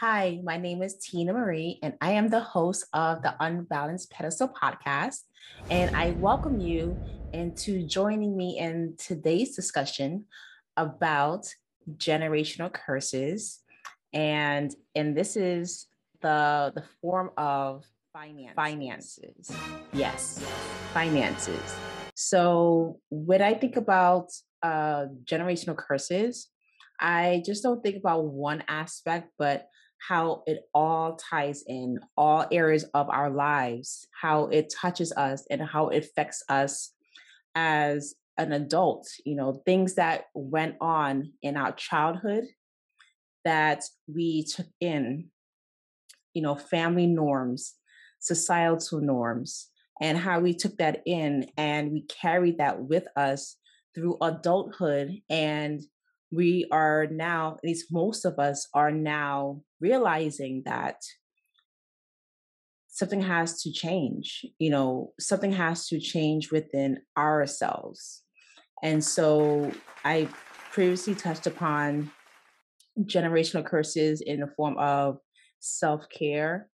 Hi, my name is Tina Marie, and I am the host of the Unbalanced Pedestal podcast. And I welcome you into joining me in today's discussion about generational curses. And this is the form of finances. Yes, finances. So when I think about generational curses, I just don't think about one aspect, but how it all ties in all areas of our lives, how it touches us and how it affects us as an adult, things that went on in our childhood that we took in, family norms, societal norms, and how we took that in and we carried that with us through adulthood. And we are now, at least most of us are now realizing that something has to change, something has to change within ourselves. And so I previously touched upon generational curses in the form of self care.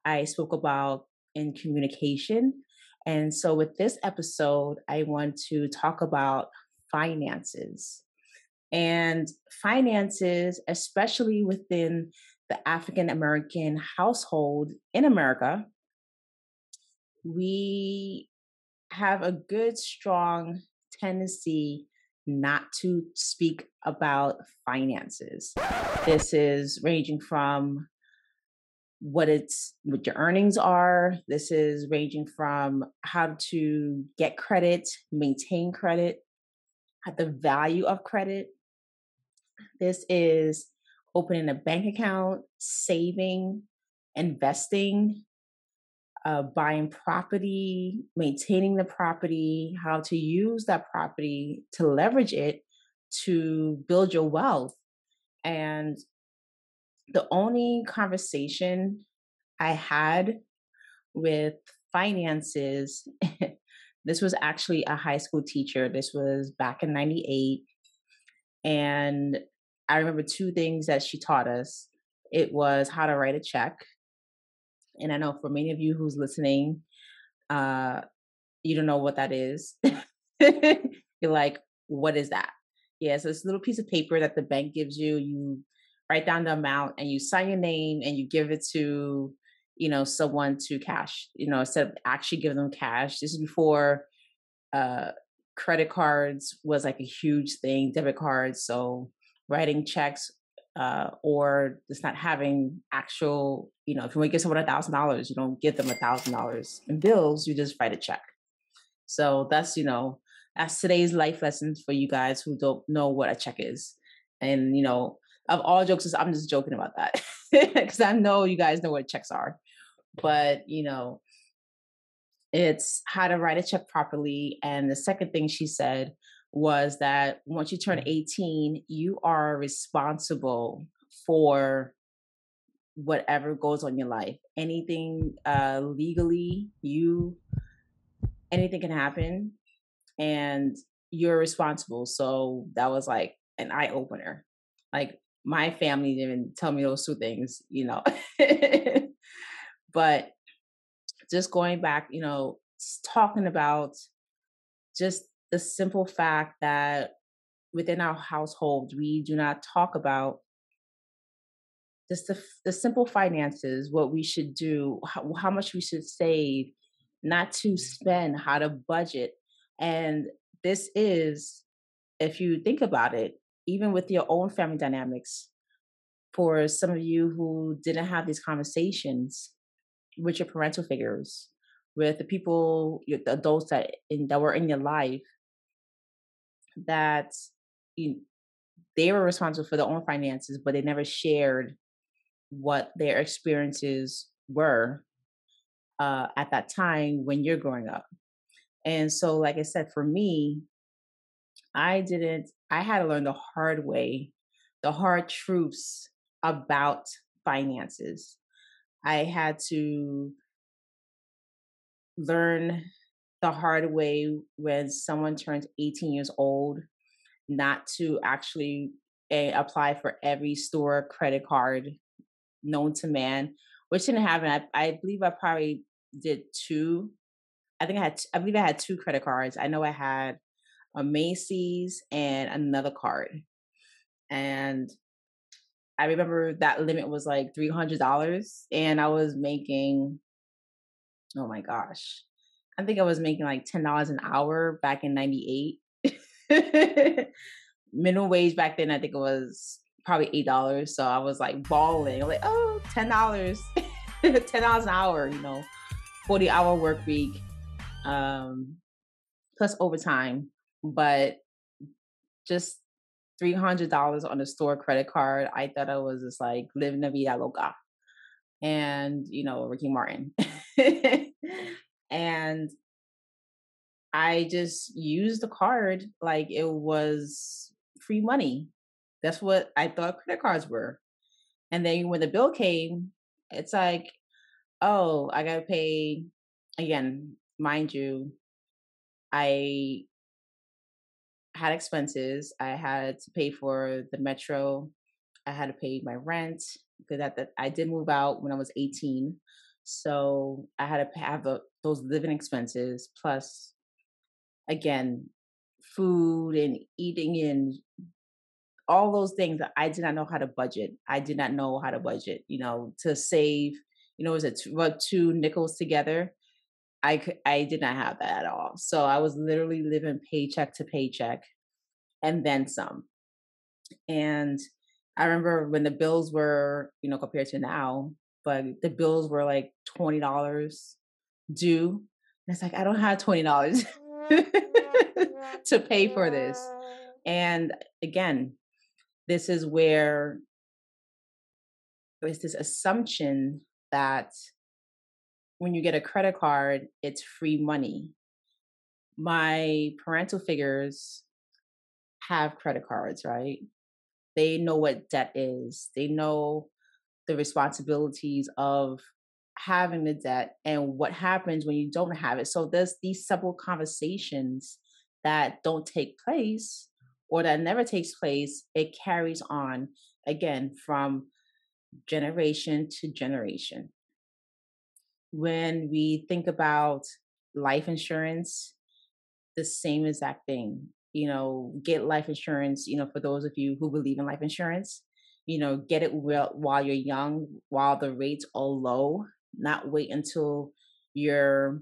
I spoke about in communication. And so with this episode, I want to talk about finances. And finances, especially within the African American household in America, we have a good, strong tendency not to speak about finances. This is ranging from what your earnings are. This is ranging from how to get credit, maintain credit, at the value of credit. This is opening a bank account, saving, investing, buying property, maintaining the property, how to use that property to leverage it to build your wealth. And the only conversation I had with finances, this was actually a high school teacher. This was back in 98. And I remember two things that she taught us. It was how to write a check. And I know for many of you who's listening, uh, you don't know what that is. You're like, what is that? Yeah, so it's a little piece of paper that the bank gives you. You write down the amount and you sign your name and you give it to, someone to cash, instead of actually giving them cash. This is before uh, credit cards was like a huge thing, debit cards. So writing checks or just not having actual, if you want to give someone $1,000, you don't give them $1,000 in bills, you just write a check. So that's today's life lessons for you guys who don't know what a check is. And, of all jokes, I'm just joking about that because I know you guys know what checks are. But, it's how to write a check properly. And the second thing she said was that once you turn 18, you are responsible for whatever goes on in your life. Anything legally, anything can happen and you're responsible. So that was like an eye opener. Like my family didn't tell me those two things, but just going back, talking about just the simple fact that within our household, we do not talk about just the simple finances, what we should do, how much we should save, not to spend, how to budget. And this is, if you think about it, even with your own family dynamics, for some of you who didn't have these conversations with your parental figures, with the people, the adults that were in your life, that you, they were responsible for their own finances, but they never shared what their experiences were at that time when you're growing up. And so, like I said, for me, I had to learn the hard way, the hard truths about finances. I had to learn the hard way when someone turns 18 years old, not to actually apply for every store credit card known to man, which didn't happen. I believe I probably did two. I believe I had two credit cards. I know I had a Macy's and another card. And I remember that limit was like $300 and I was making, oh my gosh, I think I was making like $10 an hour back in 98. Minimum wage back then, I think it was probably $8. So I was like balling. I'm like, oh, $10, $10 an hour, 40-hour work week, um, plus overtime. But just $300 on a store credit card, I thought I was just like living la vida loca. And, Ricky Martin. And I just used the card like it was free money. That's what I thought credit cards were. And then when the bill came, it's like, oh, I got to pay again, mind you, I had expenses. I had to pay for the metro. I had to pay my rent because I did move out when I was 18. So I had to have those living expenses plus, again, food and eating and all those things that I did not know how to budget. I did not know how to budget, to save, was it two nickels together? I did not have that at all. So I was literally living paycheck to paycheck and then some. And I remember when the bills were, compared to now, but the bills were like $20 due. And it's like, I don't have $20 to pay for this. And again, this is where there's this assumption that when you get a credit card, it's free money. My parental figures have credit cards, right? They know what debt is. They know the responsibilities of having the debt and what happens when you don't have it. So there's these simple conversations that don't take place or that never takes place. It carries on again from generation to generation. When we think about life insurance, the same exact thing. Get life insurance, for those of you who believe in life insurance, get it while you're young, while the rates are low, not wait until you're,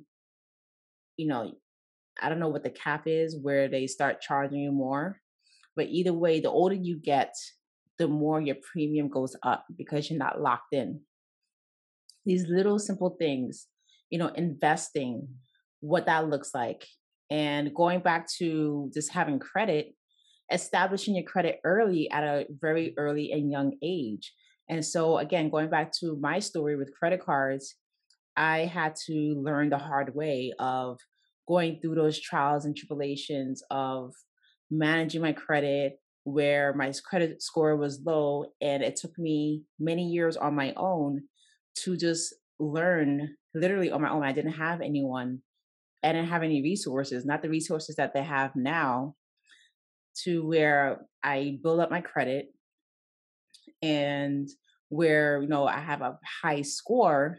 I don't know what the cap is where they start charging you more. But either way, the older you get, the more your premium goes up because you're not locked in. These little simple things, investing, what that looks like. And going back to just having credit, establishing your credit early at a very early and young age. And so, again, going back to my story with credit cards, I had to learn the hard way of going through those trials and tribulations of managing my credit where my credit score was low. And it took me many years on my own to just learn literally on my own. I didn't have anyone. I didn't have any resources, not the resources that they have now, to where I build up my credit and where, I have a high score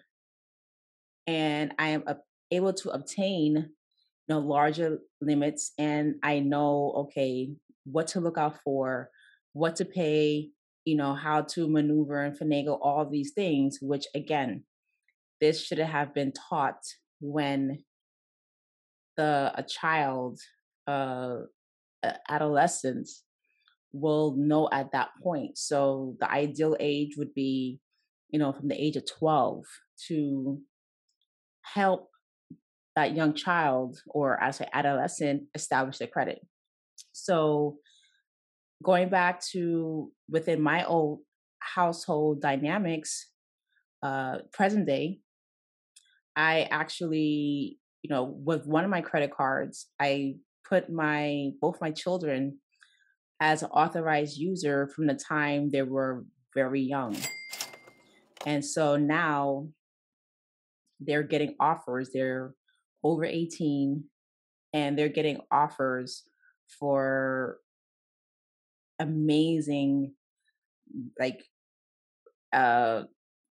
and I am able to obtain, larger limits. And I know, okay, what to look out for, what to pay, how to maneuver and finagle all these things, which again, this should have been taught when a child, adolescence will know at that point. So the ideal age would be, from the age of 12 to help that young child or as an adolescent establish their credit. So going back to within my old household dynamics, present day, I actually, with one of my credit cards, I put both my children as an authorized user from the time they were very young. And so now they're getting offers. They're over 18 and they're getting offers for amazing, like,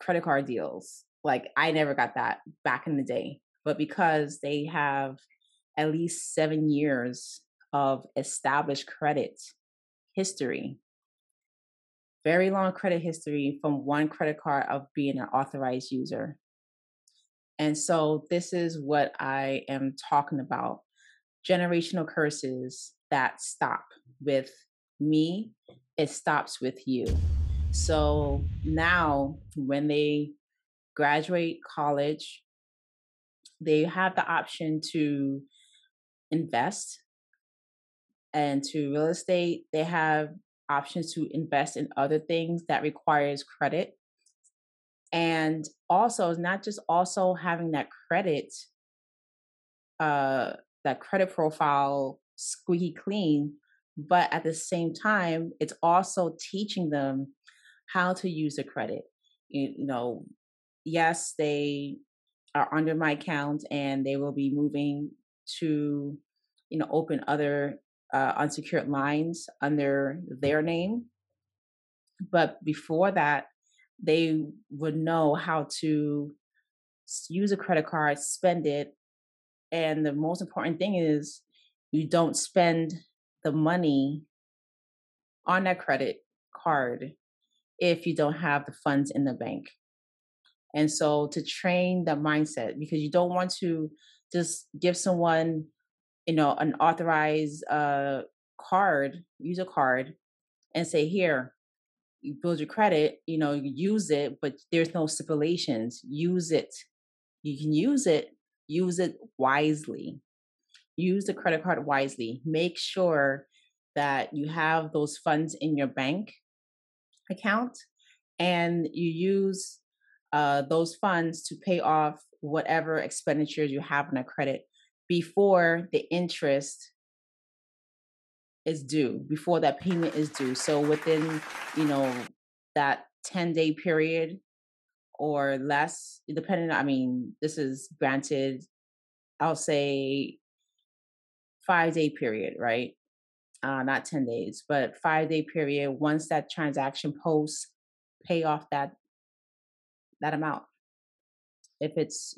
credit card deals. Like I never got that back in the day, but because they have at least 7 years of established credit history, very long credit history from one credit card of being an authorized user. And so this is what I am talking about. Generational curses that stop with me, it stops with you. So now when they graduate college, they have the option to invest and to real estate. They have options to invest in other things that requires credit. And also, it's not just also having uh, that credit profile squeaky clean, but at the same time, it's also teaching them how to use the credit. You know, yes, they are under my account and they will be moving to, open other unsecured lines under their name. But before that, they would know how to use a credit card, spend it. And the most important thing is you don't spend the money on that credit card if you don't have the funds in the bank. And so to train the mindset, because you don't want to just give someone, an authorized user card, and say, here, you build your credit, you use it, but there's no stipulations. Use it. You can use it wisely. Use the credit card wisely. Make sure that you have those funds in your bank account and you use those funds to pay off whatever expenditures you have on a credit before the interest is due, before that payment is due. So within, that 10-day period or less, depending, this is granted, I'll say 5-day period, right? Not 10 days, but 5-day period. Once that transaction posts, pay off that amount. If it's,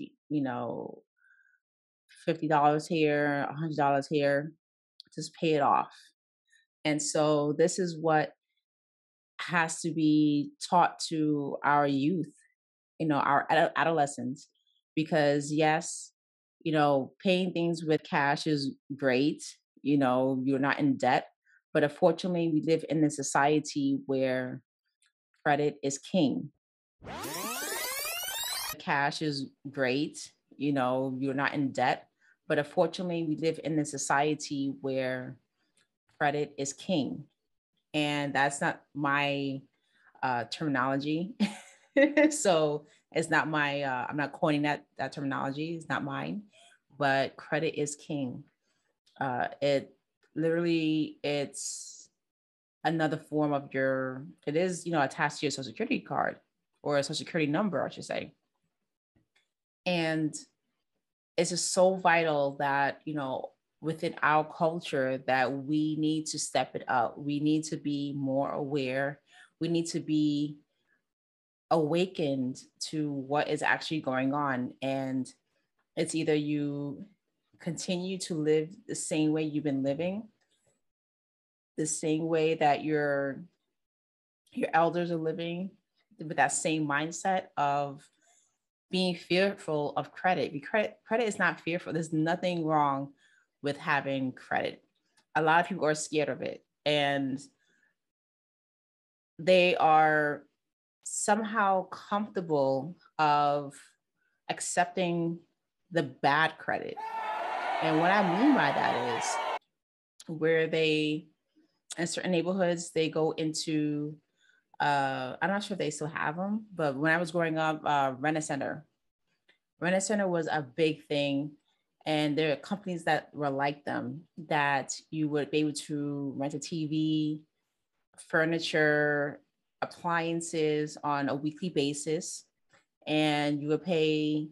$50 here, $100 here, just pay it off. And so this is what has to be taught to our youth, our adolescents, because yes, paying things with cash is great. You're not in debt, but unfortunately, we live in a society where credit is king. Cash is great. You're not in debt, but unfortunately, we live in a society where credit is king. And that's not my terminology. So it's not my, I'm not coining that terminology. It's not mine, but credit is king. It literally, it's another form of it is, attached to your social security card or a social security number, I should say. And it's just so vital that, within our culture that we need to step it up. We need to be more aware. We need to be awakened to what is actually going on. And it's either you continue to live the same way you've been living, the same way that your elders are living, with that same mindset of being fearful of credit. Because credit is not fearful. There's nothing wrong with having credit. A lot of people are scared of it, and they are somehow comfortable of accepting the bad credit. And what I mean by that is where they, in certain neighborhoods, they go into, I'm not sure if they still have them, but when I was growing up, Rent-A-Center was a big thing. And there are companies that were like them, that you would be able to rent a TV, furniture, appliances on a weekly basis. And you would pay,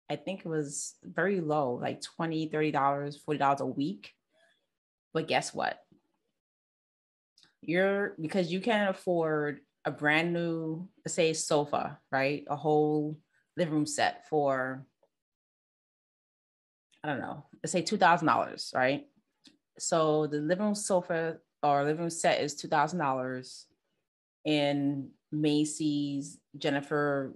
I think it was very low, like $20, $30, $40 a week. But guess what? Because you can't afford a brand new, let's say, sofa, right? A whole living room set for, I don't know, let's say $2,000, right? So the living room sofa or living room set is $2,000 in Macy's, Jennifer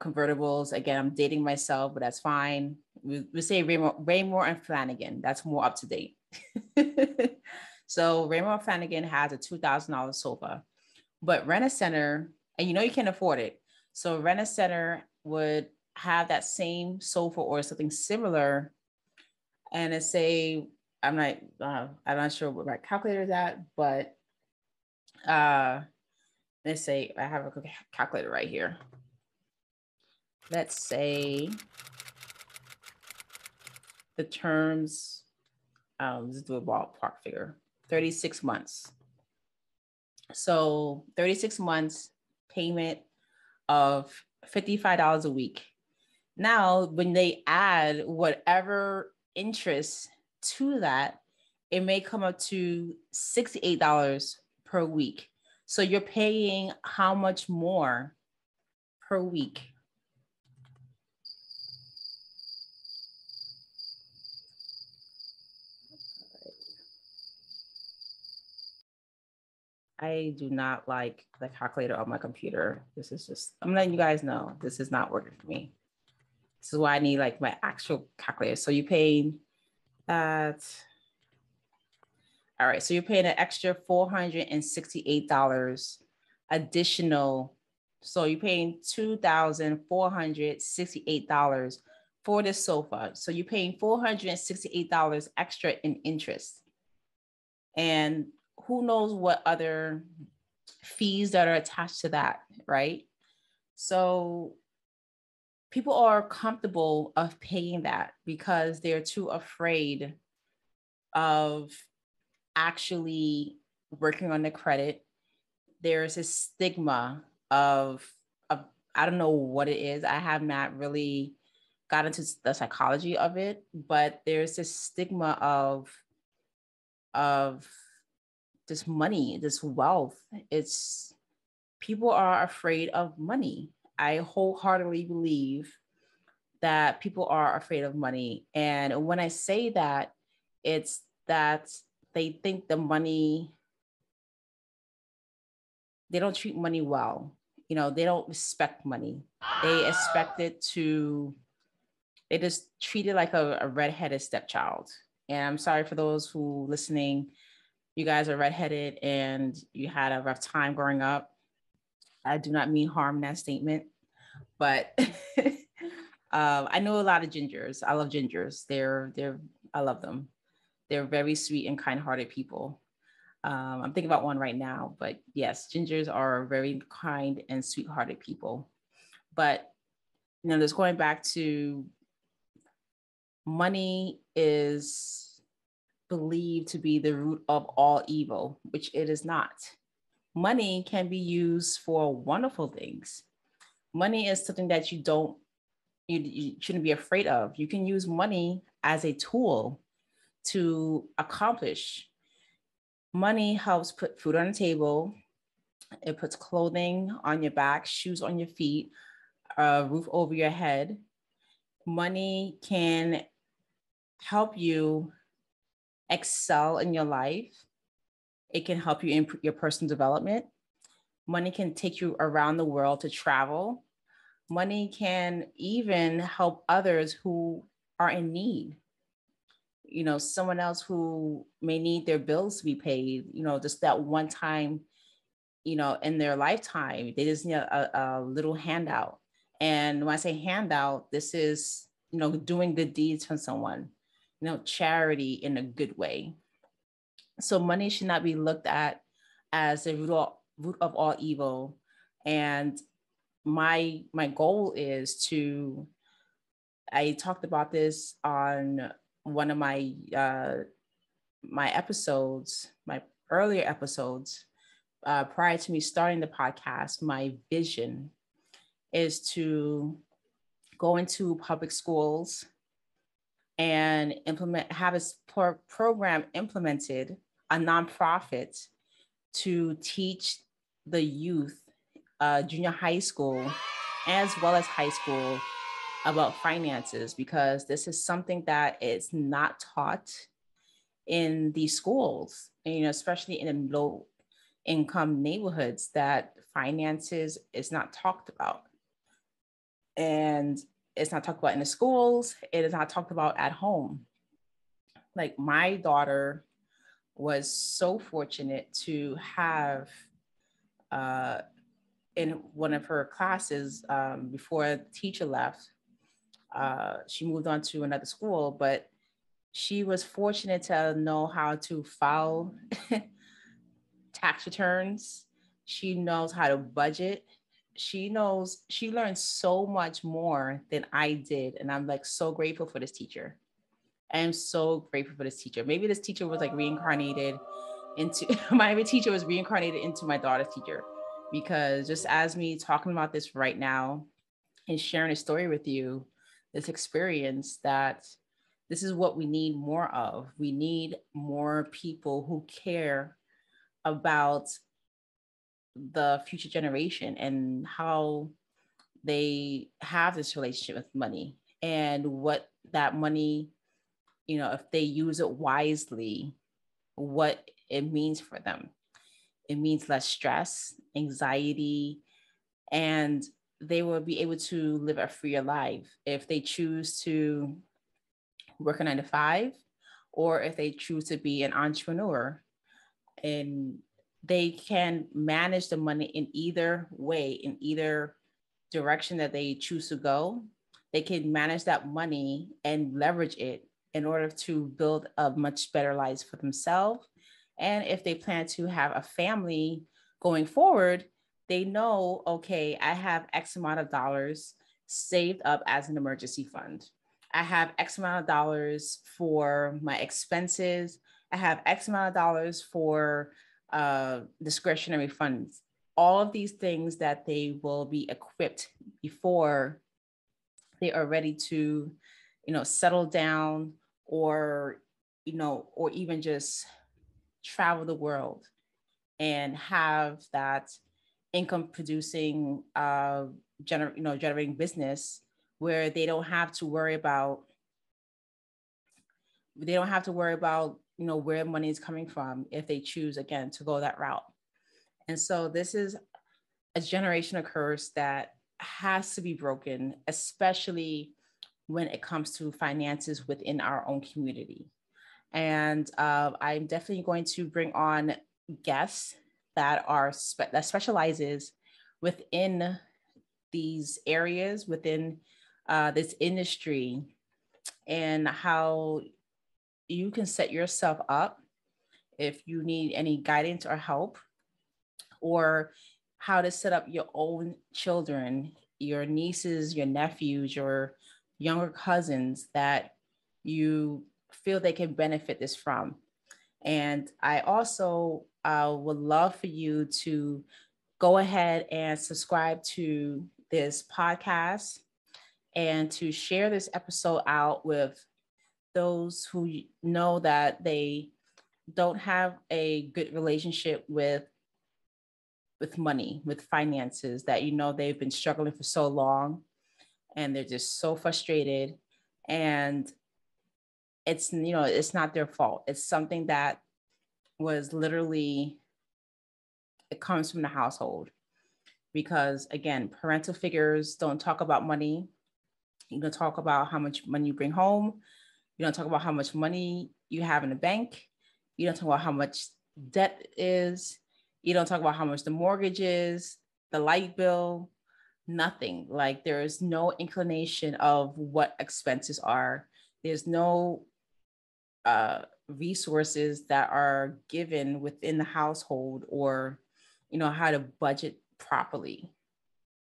convertibles. Again, I'm dating myself, but that's fine. We say Raymore and Flanagan. That's more up to date. So Raymore and Flanagan has a $2,000 sofa, but Rent-A-Center, and you know you can't afford it. So Rent-A-Center would have that same sofa or something similar, and it say, I'm not sure what my calculator is at, but let's say I have a calculator right here. Let's say the terms, let's do a ballpark figure, 36 months. So 36 months payment of $55 a week. Now, when they add whatever interest to that, it may come up to $68 per week. So you're paying how much more per week? I do not like the calculator on my computer. This is just, I'm letting you guys know, this is not working for me. This is why I need like my actual calculator. So you pay that. All right, so you're paying an extra $468 additional. So you're paying $2,468 for this sofa. So you're paying $468 extra in interest. And who knows what other fees that are attached to that, right? So people are comfortable of paying that because they're too afraid of actually working on the credit. There's a stigma of I don't know what it is. I have not really got into the psychology of it, but there's this stigma of this money, this wealth. It's people are afraid of money. I wholeheartedly believe that people are afraid of money. And when I say that, it's that they think the money, they don't treat money well. You know, they don't respect money. They expect it to, they just treat it like a redheaded stepchild. And I'm sorry for those who listening, you guys are redheaded and you had a rough time growing up. I do not mean harm in that statement, but I know a lot of gingers. I love gingers. I love them. They're very sweet and kind-hearted people. I'm thinking about one right now, but yes, gingers are very kind and sweet-hearted people. But you know, just going back to money is believed to be the root of all evil, which it is not. Money can be used for wonderful things. Money is something that you shouldn't be afraid of. You can use money as a tool to accomplish. Money helps put food on the table. It puts clothing on your back, shoes on your feet, a roof over your head. Money can help you excel in your life. It can help you in your personal development. Money can take you around the world to travel. Money can even help others who are in need. You know, someone else who may need their bills to be paid, you know, just that one time, you know, in their lifetime, they just need a little handout. And when I say handout, this is, you know, doing good deeds for someone, you know, charity in a good way. So money should not be looked at as a root of all evil. And my goal is to, I talked about this on one of my my episodes, my earlier episodes, prior to me starting the podcast. My vision is to go into public schools and have a program implemented, a nonprofit, to teach the youth junior high school as well as high school about finances, because this is something that is not taught in these schools, and, especially in low income neighborhoods, that finances is not talked about. And it's not talked about in the schools. It is not talked about at home. Like, my daughter was so fortunate to have in one of her classes, before the teacher left, she moved on to another school, but she was fortunate to know how to file tax returns. She knows how to budget. She learned so much more than I did. And I'm like so grateful for this teacher. I am so grateful for this teacher. Maybe this teacher was like reincarnated into my teacher was reincarnated into my daughter's teacher, because just as me talking about this right now and sharing a story with you, this experience, that this is what we need more of. We need more people who care about the future generation and how they have this relationship with money, and what that money, if they use it wisely, what it means for them. It means less stress, anxiety, and they will be able to live a freer life if they choose to work a 9 to 5, or if they choose to be an entrepreneur. And they can manage the money in either way, in either direction that they choose to go. They can manage that money and leverage it in order to build a much better life for themselves. And if they plan to have a family going forward, they know, okay, I have X amount of dollars saved up as an emergency fund. I have X amount of dollars for my expenses. I have X amount of dollars for discretionary funds. All of these things that they will be equipped before they are ready to, settle down, or, or even just travel the world and have that income producing, generating business, where they don't have to worry about where money is coming from, if they choose, again, to go that route. And so this is a generational curse that has to be broken, especially when it comes to finances within our own community. And I'm definitely going to bring on guests that specializes within these areas, within this industry, and how you can set yourself up if you need any guidance or help, or how to set up your own children, your nieces, your nephews, your younger cousins, that you feel they can benefit this from. And I also would love for you to go ahead and subscribe to this podcast, and to share this episode out with those who know that they don't have a good relationship with money, with finances, that they've been struggling for so long, and they're just so frustrated. And it's not their fault. It's something that was literally, it comes from the household. Because again, parental figures don't talk about money. You don't talk about how much money you bring home. You don't talk about how much money you have in the bank. You don't talk about how much debt is. You don't talk about how much the mortgage is, the light bill, nothing. Like, there is no inclination of what expenses are. There's no resources that are given within the household, or, how to budget properly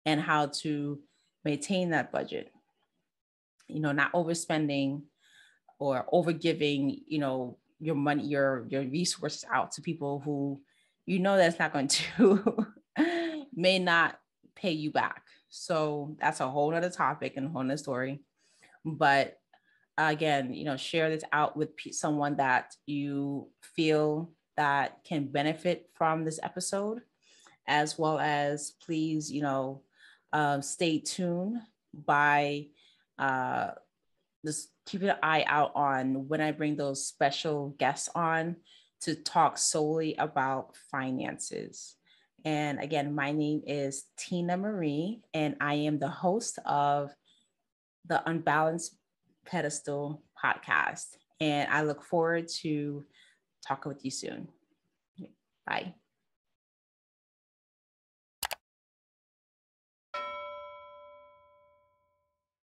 and how to maintain that budget. Not overspending or overgiving, your money, your resources out to people who that's not going to may not pay you back. So that's a whole nother topic and a whole nother story. But again, share this out with someone that you feel that can benefit from this episode. as well as please, stay tuned by just keep an eye out on when I bring those special guests on to talk solely about finances. And again, my name is Tina Marie, and I am the host of the Unbalanced Pedestal podcast. And I look forward to talking with you soon. Bye.